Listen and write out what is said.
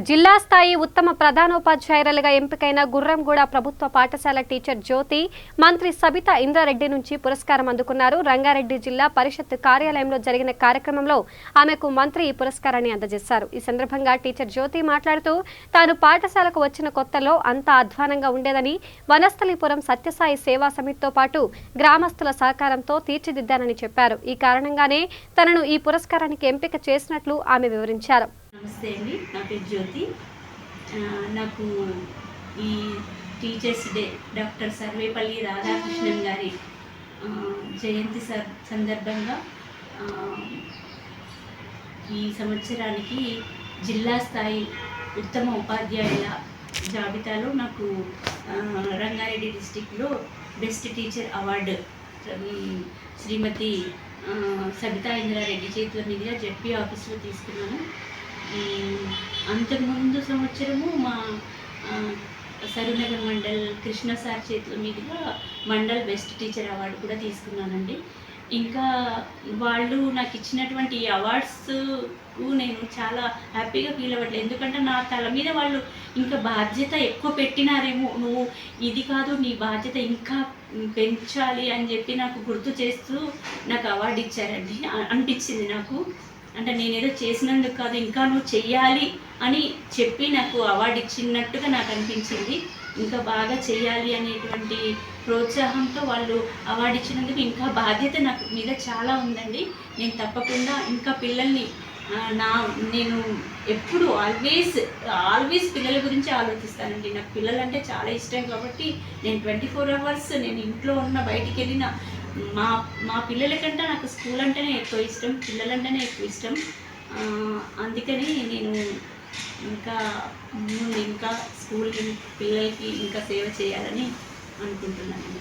జిల్లా స్థాయి ఉత్తమ ప్రధానోపాధ్యాయురాలుగా ఎంపికైన గుర్రంగూడ ప్రభుత్వ పాఠశాల టీచర్ జ్యోతి మంత్రి సబితా ఇంద్రారెడ్డి నుంచి పురస్కారం అందుకున్నారు. రంగారెడ్డి జిల్లా పరిషత్ కార్యాలయంలో జరిగిన కార్యక్రమంలో ఆమెకు మంత్రి ఈ పురస్కారాన్ని అందజేశారు. ఈ సందర్భంగా టీచర్ జ్యోతి మాట్లాడుతూ తాను పాఠశాలకు వచ్చిన కొత్తలో అంతా అధ్వానంగా ఉండేదని, వనస్థలిపురం సత్యసాయి సేవా సమితితో పాటు గ్రామస్తుల సహకారంతో తీర్చిదిద్దానని చెప్పారు. ఈ కారణంగానే తనను ఈ పురస్కారానికి ఎంపిక చేసినట్లు ఆమె వివరించారు. నమస్తే అండి, నా పేరు జ్యోతి. నాకు ఈ teachers day doctor Sarvepalli Radhakrishnan గారి జయంతి సందర్భంగా ఈ సంవత్సరానికి జిల్లా స్థాయి ఉత్తమ ఉపాధ్యాయుల జాబితాలో నాకు రంగారెడ్డి డిస్టిక్లో బెస్ట్ టీచర్ అవార్డు శ్రీమతి సబితా ఇంద్రారెడ్డి చేతుల మీదుగా జెడ్పీ ఆఫీస్లో తీసుకున్నాను. అంతకుముందు సంవత్సరము మా సరూనగర్ మండల్ కృష్ణ సార్ చేతుల మీదుగా మండల్ బెస్ట్ టీచర్ అవార్డు కూడా తీసుకున్నానండి. ఇంకా వాళ్ళు నాకు ఇచ్చినటువంటి అవార్డ్స్కు నేను చాలా హ్యాపీగా ఫీల్ అవ్వట్లేదు. ఎందుకంటే నా తల మీద వాళ్ళు ఇంకా బాధ్యత ఎక్కువ పెట్టినారేమో, నువ్వు ఇది కాదు నీ బాధ్యత ఇంకా పెంచాలి అని చెప్పి నాకు గుర్తు చేస్తూ నాకు అవార్డు ఇచ్చారండి అనిపించింది నాకు. అంటే నేనేదో చేసినందుకు కాదు, ఇంకా నువ్వు చెయ్యాలి అని చెప్పి నాకు అవార్డు ఇచ్చినట్టుగా నాకు అనిపించింది. ఇంకా బాగా చెయ్యాలి అనేటువంటి ప్రోత్సాహంతో వాళ్ళు అవార్డు ఇచ్చినందుకు ఇంకా బాధ్యత నాకు మీద చాలా ఉందండి. నేను తప్పకుండా ఇంకా పిల్లల్ని నేను ఎప్పుడు ఆల్వేస్ పిల్లల గురించి ఆలోచిస్తానండి. నాకు పిల్లలంటే చాలా ఇష్టం కాబట్టి నేను 24 hours నేను ఇంట్లో ఉన్న బయటికి వెళ్ళిన మా పిల్లల కంటే నాకు స్కూల్ అంటేనే ఎక్కువ ఇష్టం, పిల్లలంటేనే ఎక్కువ ఇష్టం. అందుకని నేను ఇంకా స్కూల్కి పిల్లలకి ఇంకా సేవ చేయాలని అనుకుంటున్నాను.